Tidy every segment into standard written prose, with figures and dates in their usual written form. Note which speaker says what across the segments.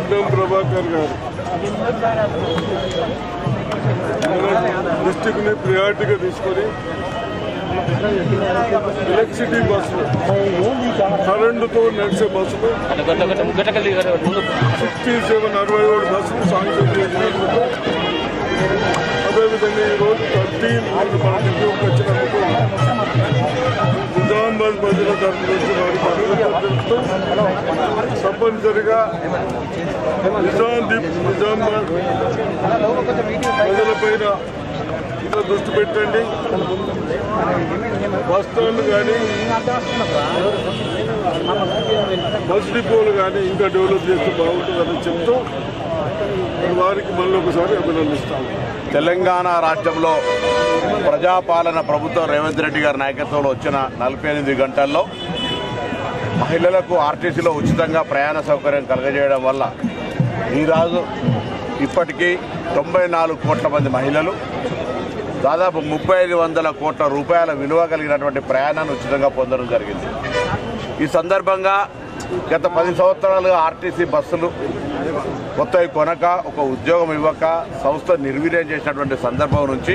Speaker 1: గడ్డం ప్రభాకర్ గారు డిస్టిక్ని ప్రియారిటీగా తీసుకొని ఎలక్ట్రిసిటీ బస్సులు, కరెంటుతో నడిచే బస్సులు 67 బస్సులు శాంక్షన్ చేసినందుకు, అదేవిధంగా ఈరోజు 13 మనకి వచ్చినందుకు నిజామాబాద్ ప్రజల తరఫు నుంచి వారికి అభినందనలతో తప్పనిసరిగా నిజామాబాద్ ప్రజలపైన దృష్టి పెట్టండి. బస్ స్టాండ్లు కానీ బస్ డిపోలు కానీ ఇంకా డెవలప్ చేస్తే బాగుంటుందని చెప్తూ వారికి మళ్ళీ ఒకసారి అభినందిస్తాము.
Speaker 2: తెలంగాణ రాష్ట్రంలో ప్రజాపాలన ప్రభుత్వం రేవంత్ రెడ్డి గారి నాయకత్వంలో వచ్చిన 48 గంటల్లో మహిళలకు ఆర్టీసీలో ఉచితంగా ప్రయాణ సౌకర్యం కలగజేయడం వల్ల ఈరోజు ఇప్పటికీ 94 కోట్ల మంది మహిళలు దాదాపు 3500 కోట్ల రూపాయల విలువ కలిగినటువంటి ప్రయాణాన్ని ఉచితంగా పొందడం జరిగింది. ఈ సందర్భంగా గత 10 సంవత్సరాలుగా ఆర్టీసీ బస్సులు కొత్తవి కొనక, ఒక ఉద్యోగం ఇవ్వక సంస్థ నిర్వీర్యం చేసినటువంటి సందర్భం నుంచి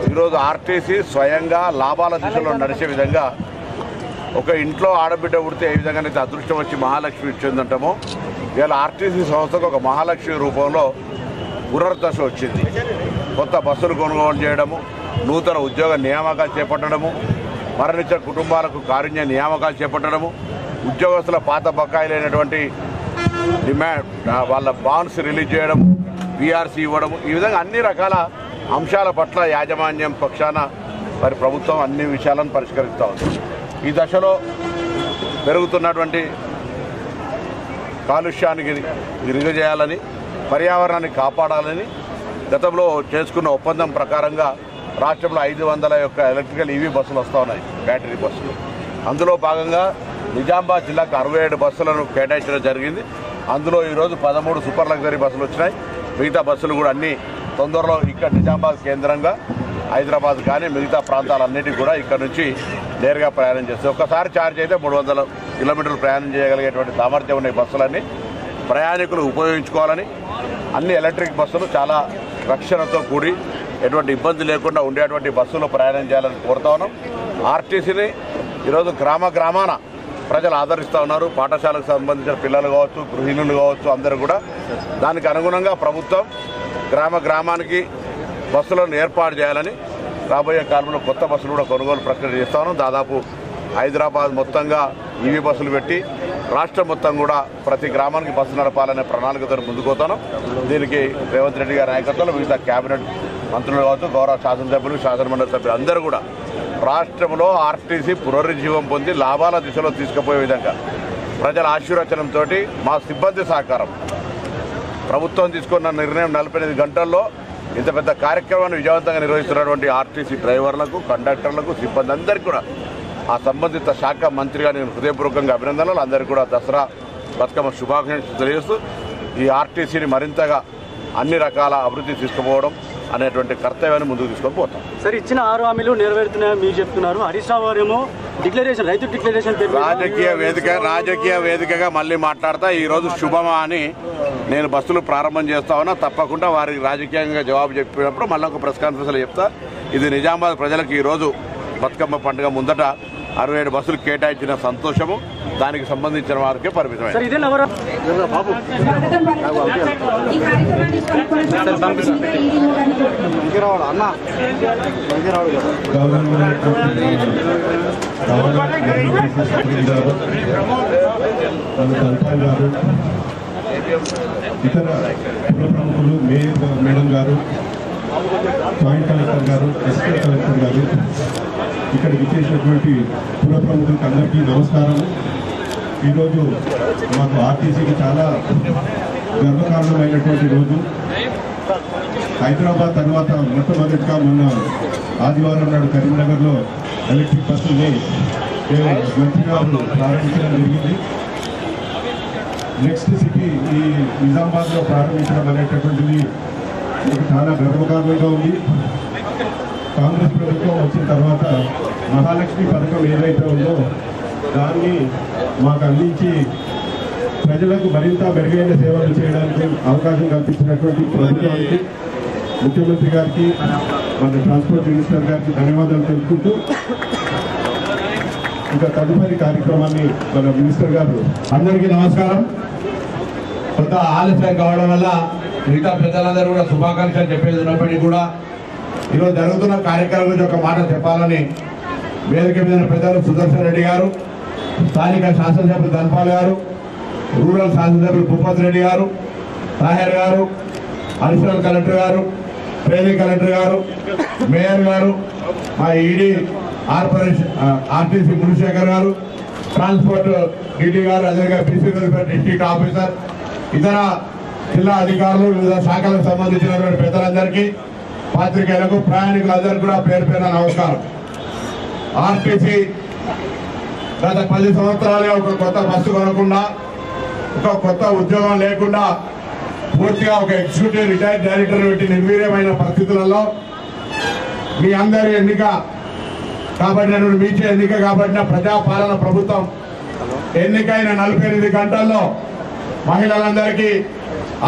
Speaker 2: ఈరోజు ఆర్టీసీ స్వయంగా లాభాల దిశలో నడిచే విధంగా, ఒక ఇంట్లో ఆడబిడ్డ ఉడితే ఏ విధంగానైతే అదృష్టం వచ్చి మహాలక్ష్మి ఇచ్చిందంటామో, ఇవాళ ఆర్టీసీ సంస్థకు ఒక మహాలక్ష్మి రూపంలో పునర్దశ వచ్చింది. కొత్త బస్సులు కొనుగోలు చేయడము, నూతన ఉద్యోగ నియామకాలు చేపట్టడము, మరణించిన కుటుంబాలకు కారుణ్య నియామకాలు చేపట్టడము, ఉద్యోగస్తుల పాత బకాయిలైనటువంటి డిమాండ్ వాళ్ళ బాండ్స్ రిలీజ్ చేయడం, పీఆర్సీ ఇవ్వడం, ఈ విధంగా అన్ని రకాల అంశాల పట్ల యాజమాన్యం పక్షాన మరి ప్రభుత్వం అన్ని విషయాలను పరిష్కరిస్తూ ఉంది. ఈ దశలో పెరుగుతున్నటువంటి కాలుష్యానికి చేయాలని, పర్యావరణాన్ని కాపాడాలని గతంలో చేసుకున్న ఒప్పందం ప్రకారంగా రాష్ట్రంలో 500 యొక్క ఎలక్ట్రికల్ ఈవీ బస్సులు వస్తూ ఉన్నాయి, బ్యాటరీ బస్సులు. అందులో భాగంగా నిజామాబాద్ జిల్లాకు 67 బస్సులను కేటాయించడం జరిగింది. అందులో ఈరోజు 13 సూపర్ లగ్జరీ బస్సులు వచ్చినాయి. మిగతా బస్సులు కూడా అన్నీ తొందరలో ఇక్కడ నిజామాబాద్ కేంద్రంగా హైదరాబాద్ కానీ మిగతా ప్రాంతాలన్నిటికీ కూడా ఇక్కడ నుంచి నేరుగా ప్రయాణం చేస్తాయి. ఒక్కసారి ఛార్జ్ అయితే 300 కిలోమీటర్లు ప్రయాణం చేయగలిగేటువంటి సామర్థ్యం ఉన్న బస్సులన్నీ ప్రయాణికులు ఉపయోగించుకోవాలని, అన్ని ఎలక్ట్రిక్ బస్సులు చాలా రక్షణతో కూడి ఎటువంటి ఇబ్బంది లేకుండా ఉండేటువంటి బస్సులో ప్రయాణం చేయాలని కోరుతా ఉన్నాం. ఆర్టీసీని ఈరోజు గ్రామాన ప్రజలు ఆదరిస్తూ ఉన్నారు. పాఠశాలకు సంబంధించిన పిల్లలు కావచ్చు, గృహిణులు కావచ్చు, అందరూ కూడా దానికి అనుగుణంగా ప్రభుత్వం గ్రామానికి బస్సులను ఏర్పాటు చేయాలని రాబోయే కాలంలో కొత్త బస్సులు కూడా కొనుగోలు ప్రక్రియ చేస్తా ఉన్నాం. దాదాపు హైదరాబాద్ మొత్తంగా ఈవీ బస్సులు పెట్టి రాష్ట్రం మొత్తం కూడా ప్రతి గ్రామానికి బస్సు నడపాలనే ప్రణాళికతో ముందుకుపోతాను. దీనికి రేవంత్ రెడ్డి గారి నాయకత్వంలో వివిధ కేబినెట్ మంత్రులు కావచ్చు, గౌరవ శాసనసభ్యులు, శాసనమండలి సభ్యులు అందరూ కూడా రాష్ట్రంలో ఆర్టీసీ పునరుజ్జీవం పొంది లాభాల దిశలో తీసుకుపోయే విధంగా ప్రజల ఆశీర్వచనంతో మా సిబ్బంది సహకారం, ప్రభుత్వం తీసుకున్న నిర్ణయం 48 గంటల్లో ఇంత పెద్ద కార్యక్రమాన్ని విజయవంతంగా నిర్వహిస్తున్నటువంటి ఆర్టీసీ డ్రైవర్లకు, కండక్టర్లకు, సిబ్బంది అందరికీ కూడా ఆ సంబంధిత శాఖ మంత్రిగా నేను హృదయపూర్వకంగా అభినందనలు. అందరికీ కూడా దసరా బతుకమ్మ శుభాకాంక్షలు తెలియజేస్తూ ఈ ఆర్టీసీని మరింతగా అన్ని రకాల అభివృద్ధి తీసుకుపోవడం అనేటువంటి కర్తవ్యాన్ని ముందుకు తీసుకొని పోతాం.
Speaker 3: సార్, ఇచ్చిన 6 హామీలు నెరవేరుతున్నాయని మీరు చెప్తున్నారు. హరీష్ రావు గారేమో డిక్లరేషన్, రైతు డిక్లరేషన్
Speaker 2: రాజకీయ వేదికగా మళ్ళీ మాట్లాడతా. ఈరోజు శుభమా అని నేను బస్సులు ప్రారంభం చేస్తా ఉన్నా. తప్పకుండా వారికి రాజకీయంగా జవాబు చెప్పినప్పుడు మళ్ళీ ఒక ప్రెస్ కాన్ఫరెన్స్లో చెప్తా. ఇది నిజామాబాద్ ప్రజలకు ఈరోజు బతుకమ్మ పండుగ ముందట 67 బస్సులు కేటాయించిన సంతోషము, దానికి సంబంధించిన వారికే పరిమితమైంది.
Speaker 4: ఇతర ప్రముఖులు, మేడం గారు, జాయింట్ కలెక్టర్ గారు, అసిస్టెంట్ కలెక్టర్ గారు, ఇక్కడ విచ్చేసినటువంటి పుర ప్రముఖులకు అందరికీ నమస్కారం. ఈరోజు మాకు ఆర్టీసీకి చాలా గర్వకారణమైనటువంటి రోజు. హైదరాబాద్ తర్వాత మొట్టమొదటిగా మొన్న ఆదివారం నాడు కరీంనగర్లో ఎలక్ట్రిక్ బస్సుల్ని మంత్రి గారు ప్రారంభించడం జరిగింది. నెక్స్ట్ సిటీ ఈ నిజామాబాద్లో ప్రారంభించడం అనేటటువంటిది మీకు చాలా గర్వకారణంగా ఉంది. కాంగ్రెస్ ప్రభుత్వం వచ్చిన తర్వాత మహాలక్ష్మి పథకం ఏదైతే ఉందో దాన్ని మాకు అందించి ప్రజలకు మరింత మెరుగైన సేవలు చేయడానికి అవకాశం కల్పించినటువంటి ప్రభుత్వానికి, ముఖ్యమంత్రి గారికి, మన ట్రాన్స్పోర్ట్ మినిస్టర్ గారికి ధన్యవాదాలు తెలుపుకుంటూ ఇంకా తదుపరి కార్యక్రమాన్ని మన మినిస్టర్ గారు.
Speaker 5: అందరికీ నమస్కారం. కొంత ఆలస్యం కావడం వల్ల మిగతా ప్రజలందరూ కూడా శుభాకాంక్షలు చెప్పేది ఉన్నప్పటికీ కూడా ఈరోజు జరుగుతున్న కార్యక్రమం గురించి ఒక మాట చెప్పాలని వేదిక మీద పెద్దలు సుదర్శన్ రెడ్డి గారు, స్థానిక శాసనసభ్యులు ధన్పాల్ గారు, రూరల్ శాసనసభ్యులు భూపతి రెడ్డి గారు, తాహేర్ గారు, అడిషనల్ కలెక్టర్ గారు, ట్రైనింగ్ కలెక్టర్ గారు, మేయర్ గారు, మా ఈడీ ఆర్టీసీ మునిశేఖర్ గారు, ట్రాన్స్పోర్ట్ డీటీ గారు, అదేవిధంగా బీసీ వెల్ఫేర్ డిస్ట్రిక్ట్ ఆఫీసర్, ఇతర జిల్లా అధికారులు, వివిధ శాఖలకు సంబంధించినటువంటి పెద్దలందరికీ, పాత్రికేయులకు, ప్రయాణికులందరికీ కూడా పేరు పేరున నమస్కారం. ఆర్టీసీ గత 10 సంవత్సరాలుగా ఒక కొత్త బస్సు కొనకుండా, ఒక కొత్త ఉద్యోగం లేకుండా, పూర్తిగా ఒక ఎగ్జిక్యూటివ్ రిటైర్డ్ డైరెక్టర్ పెట్టి నిర్వీర్యమైన పరిస్థితులలో మీ అందరి ఎన్నిక కాబట్టినటువంటి మీచే ఎన్నిక కాబట్టిన ప్రజాపాలన ప్రభుత్వం ఎన్నికైన 48 గంటల్లో మహిళలందరికీ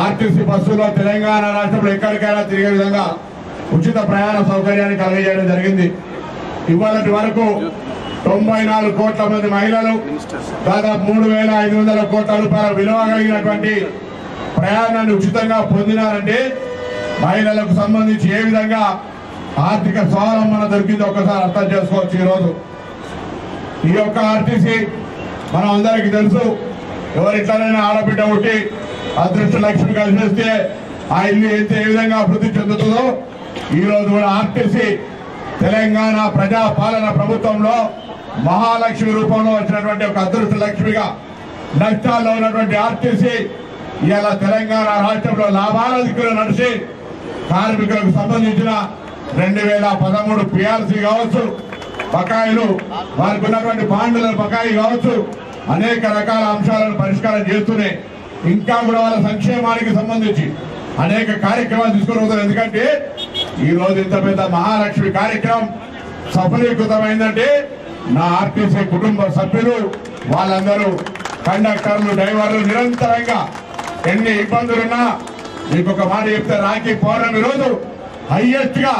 Speaker 5: ఆర్టీసీ బస్సులో తెలంగాణ రాష్ట్రంలో ఎక్కడికైనా తిరిగే విధంగా ఉచిత ప్రయాణ సౌకర్యాన్ని కలిగజేయడం జరిగింది. ఇవాళటి వరకు 94 కోట్ల మంది మహిళలు దాదాపు 3,500 కోట్ల రూపాయల విలువ కలిగినటువంటి ప్రయాణాన్ని ఉచితంగా పొందినారంటే మహిళలకు సంబంధించి ఏ విధంగా ఆర్థిక స్వావలంబన దొరికిందో ఒకసారి అర్థం చేసుకోవచ్చు. ఈరోజు ఈ యొక్క ఆర్టీసీ మనం అందరికీ తెలుసు. ఎవరిట్లనైనా ఆడబిడ్డ ఒకటి అదృష్ట లక్ష్మి కలిసి ఆ ఇల్లు అయితే ఏ విధంగా అభివృద్ధి చెందుతుందో ఈ రోజు కూడా ఆర్టీసీ తెలంగాణ ప్రజా పాలన ప్రభుత్వంలో మహాలక్ష్మి రూపంలో వచ్చినటువంటి ఒక అదృష్ట లక్ష్మిగా నష్టాల్లో ఉన్నటువంటి ఆర్టీసీ ఇవాళ తెలంగాణ రాష్ట్రంలో లాభాల దిక్కులు నడిచి కార్మికులకు సంబంధించిన 2013 పిఆర్సీ కావచ్చు, బకాయిలు, వారికి ఉన్నటువంటి బాండ్ల బకాయి కావచ్చు, అనేక రకాల అంశాలను పరిష్కారం చేస్తూనే ఇంకా కూడా వాళ్ళ సంక్షేమానికి సంబంధించి అనేక కార్యక్రమాలు తీసుకుని పోతారు. ఎందుకంటే ఈ రోజు ఇంత పెద్ద మహాలక్ష్మి కార్యక్రమం సఫలీకృతమైందంటే నా ఆర్టీసీ కుటుంబ సభ్యులు, వాళ్ళందరూ కండక్టర్లు, డ్రైవర్లు నిరంతరంగా ఎన్ని ఇబ్బందులున్నా మీకు ఒక మాట చెప్తే రాఖీ పౌర్ణమి రోజు హైయెస్ట్ గా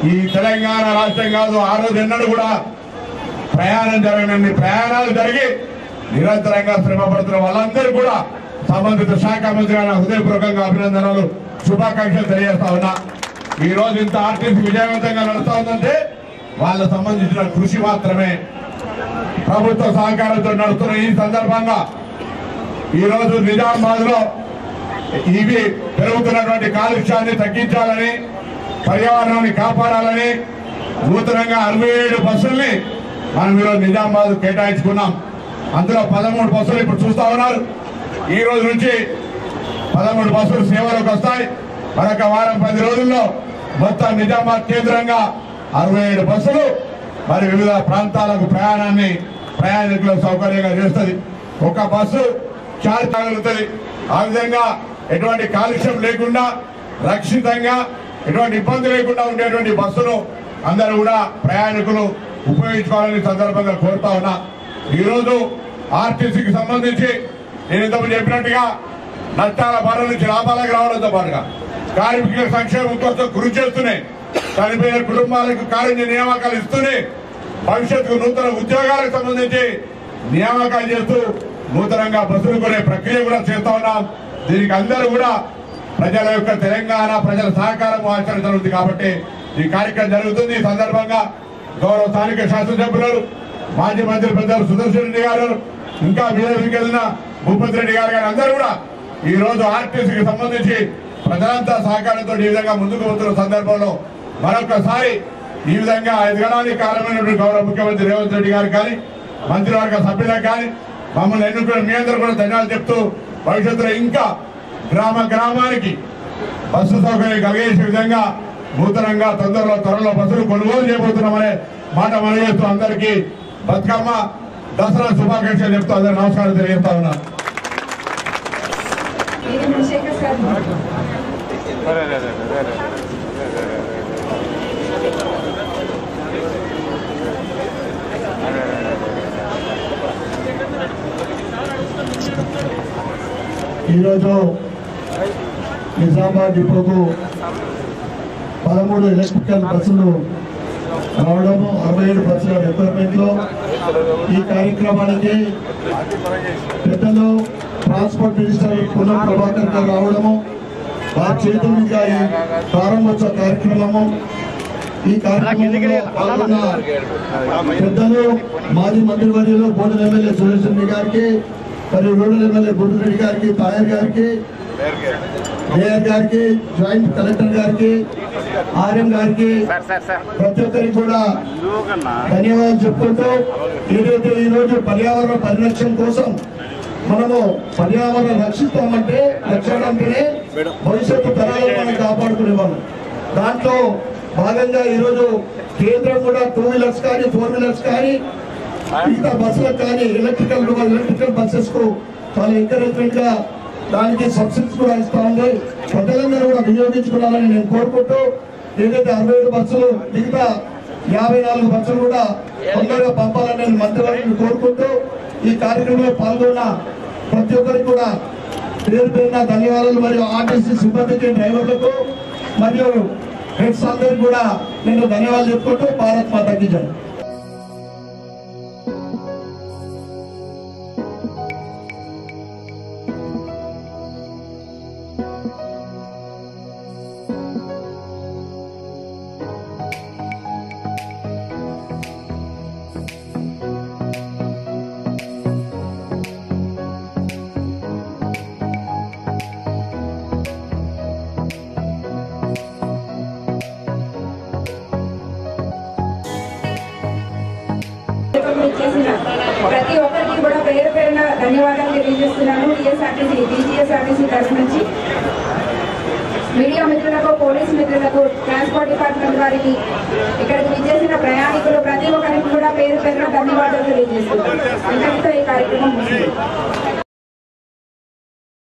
Speaker 5: ఈ తెలంగాణ రాష్ట్రం కాదు, ఆ రోజు ఎన్నడూ కూడా ప్రయాణం జరగనన్ని ప్రయాణాలు జరిగి నిరంతరంగా శ్రమ పడుతున్న వాళ్ళందరూ కూడా సంబంధిత శాఖ మంత్రి గారి హృదయపూర్వకంగా అభినందనలు, శుభాకాంక్షలు తెలియజేస్తా ఉన్నా. ఈ రోజు ఇంత ఆర్టీసీ విజయవంతంగా నడుస్తా ఉందంటే వాళ్ళకు సంబంధించిన కృషి మాత్రమే. ప్రభుత్వ సహకారంతో నడుస్తున్న ఈ సందర్భంగా ఈ రోజు నిజామాబాద్ లో ఇవి పెరుగుతున్నటువంటి కాలుష్యాన్ని తగ్గించాలని, పర్యావరణాన్ని కాపాడాలని నూతనంగా 67 బస్సుల్ని మనం ఈరోజు నిజామాబాద్ కేటాయించుకున్నాం. అందులో 13 బస్సులు ఇప్పుడు చూస్తా ఉన్నారు. ఈ రోజు నుంచి 13 బస్సులు సేవలోకి వస్తాయి. మరొక వారం 10 రోజుల్లో మొత్తం నిజామాబాద్ కేంద్రంగా 67 బస్సులు మరి వివిధ ప్రాంతాలకు ప్రయాణికులకు సౌకర్యంగా చేస్తుంది. ఒక బస్సు చార్జ్ తగులుతుంది. ఆ విధంగా ఎటువంటి కాలుష్యం లేకుండా, రక్షితంగా, ఎటువంటి ఇబ్బంది లేకుండా ఉండేటువంటి బస్సును అందరూ కూడా ప్రయాణికులు ఉపయోగించుకోవాలని సందర్భంగా కోరుతా ఉన్నా. ఈరోజు ఆర్టీసీకి సంబంధించి నేను ఇంతకు చెప్పినట్టుగా నష్టాల బాధ నుంచి లాభాలకు రావడంతో పాటుగా కార్మికుల సంక్షేమం కోసం కృషి చేస్తున్నాయి. చనిపోయిన కుటుంబాలకు కార్య నియామకాలు ఇస్తూనే భవిష్యత్తుకు నూతన ఉద్యోగాలకు సంబంధించి నియామకాలు చేస్తూ నూతనంగా బస్సులు కొనే ప్రక్రియ కూడా చేస్తా ఉన్నాం. దీనికి అందరూ కూడా ప్రజల యొక్క తెలంగాణ ప్రజల సహకారం ఆచరించనుంది కాబట్టి ఈ కార్యక్రమం జరుగుతుంది. ఈ సందర్భంగా గౌరవ స్థానిక శాసనసభ్యులు, మాజీ మంత్రి పెద్దలు సుదర్శన్ రెడ్డి గారు, ఇంకా బీజేపీకి వెళ్ళిన భూపతి రెడ్డి గారు అందరూ కూడా ఈ రోజు ఆర్టీసీకి సంబంధించి ప్రజలంతా సహకారంతో ఈ విధంగా ముందుకు పోతున్న సందర్భంలో మరొకసారి ఈ విధంగా ఎదగడానికి కారణమైనటువంటి గౌరవ ముఖ్యమంత్రి రేవంత్ రెడ్డి గారు కానీ, మంత్రివర్గ సభ్యులకు కానీ, మమ్మల్ని ఎన్నుకున్న మీ అందరూ కూడా ధన్యవాదాలు చెప్తూ భవిష్యత్తులో ఇంకా గ్రామానికి బస్సు సౌకర్యం కలిగేసే విధంగా నూతనంగా త్వరలో బస్సులు కొనుగోలు చేయబోతున్నామనే మాట మనం చేస్తూ అందరికీ బతుకమ్మ దసరా శుభాకాంక్షలు చెప్తూ అందరూ నమస్కారం తెలియజేస్తా ఉన్నారు.
Speaker 6: ఈరోజు నిజామాబాద్ డిపోకు 13 ఎలక్ట్రికల్ బస్సులు రావడము, 67 బస్సుల రిక్వైర్మెంట్లో ఈ కార్యక్రమానికి పెద్దలు ట్రాన్స్పోర్ట్ మినిస్టర్ పునం ప్రభాకర్ గారు రావడము, వారి చేతుల మీదుగా ఈ ప్రారంభోత్సవ కార్యక్రమము. ఈ కార్యక్రమంలో పాల్గొన్న పెద్దలు మాజీ మంత్రివర్యులు బోధన ఎమ్మెల్యే సురేష్ రెడ్డి గారికి, మరియు రూరల్ ఎమ్మెల్యే గుడ్డిరెడ్డి గారికి, తాయర్ గారికి, మేయర్ గారికి, జాయింట్ కలెక్టర్ గారికి, ఆర్ఎం గారికి, ప్రతి ఒక్కరికి కూడా ధన్యవాదాలు చెప్పుకుంటూ, ఏదైతే ఈరోజు పర్యావరణ పరిరక్షణ కోసం మనము పర్యావరణం రక్షిస్తామంటే రక్షించాలంటేనే భవిష్యత్తు తరాలను మనం కాపాడుకునేవాళ్ళం. దాంట్లో భాగంగా ఈరోజు కేంద్రం కూడా 2 వీలర్స్ కానీ 4 వీలర్స్ కానీ మిగతా బస్సులకు కానీ ఎలక్ట్రికల్ బస్సెస్ కు చాలా ఎంకరేజ్మెంట్ గా దానికి సబ్సిడీస్ కూడా ఇస్తా ఉంది. ప్రజలందరూ కూడా వినియోగించుకోవాలని నేను కోరుకుంటూ, ఏదైతే 67 బస్సులు మిగతా 54 బస్సులు కూడా తొందరగా పంపాలని నేను మంత్రివర్గాన్ని కోరుకుంటూ, ఈ కార్యక్రమంలో పాల్గొన్న ప్రతి ఒక్కరికి కూడా పేరు పేరున ధన్యవాదాలు. మరియు ఆర్టీసీ సిబ్బందికి, డ్రైవర్లకు మరియు హెడ్స్ అందరికి కూడా నేను ధన్యవాదాలు చెప్పుకుంటూ భారత్ మాతాకి జై.
Speaker 7: ప్రతి ఒక్కరికి కూడా పేరు పేరున ధన్యవాదాలు తెలియజేస్తున్నాను. టీజీఎస్ఆర్టీసీ తరఫు నుంచి మీడియా మిత్రులకు, పోలీస్ మిత్రులకు, ట్రాన్స్పోర్ట్ డిపార్ట్మెంట్ వారికి, ఇక్కడికి విచ్చేసిన ప్రయాణికులు ప్రతి ఒక్కరికి కూడా పేరు పేరున ధన్యవాదాలు తెలియజేస్తున్నాను. ఇంతటితో ఈ కార్యక్రమం ముగిసింది.